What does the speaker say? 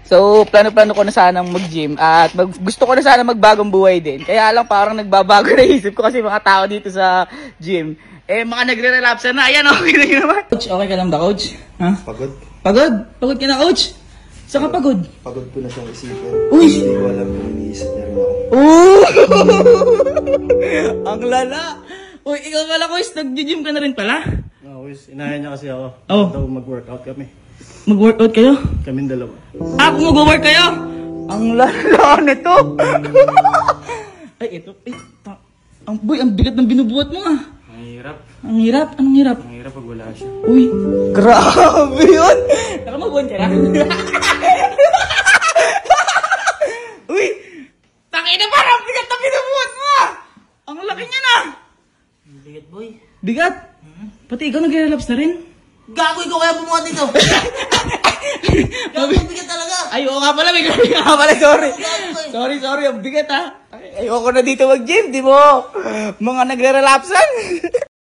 So, plano-plano ko na sanang mag-gym at gusto ko na sana magbagong buhay din. Kaya lang parang nagbabago na isip ko kasi mga tao dito sa gym. Eh, mga nagre-relapse na. Ayan, okay na yun naman. Coach, okay ka lang ba, coach? Ha? Pagod? Pagod? Pagod ka na, coach? Saan ka pagod? Pagod ko na siyang isipin. Uy! Hindi ko alam kung iniisip niya rin ako. Ang lala! Uy, ikaw pala, coach, nag-gym ka na rin pala? No, inahin niya kasi ako. Oh. Daw mag-workout kami. Mag-workout kayo? Kaming dalawa. Kung mag-work kayo? Ang lala nito! Ay, ito. Ay, ang bigat ng binubuhat mo ah. Ang hirap. Ang hirap? Anong hirap? Ang hirap pag wala siya. Uy, grabe yun! Nakamabuhan ka na? Uy! Tangina, parang bigat na binubuhat mo ah! Ang laki niya na! Bigat, boy. Bigat? Pati ikaw nag-relapse na rin? Gagoy ko kaya bumuhat dito. Gagoy, bigat talaga. Ay, oo nga pala, may grabe nga pala, sorry. Sorry, ang bigat ha. Ayoko na dito mag-gym, di mo? Mga nagre-relapsan.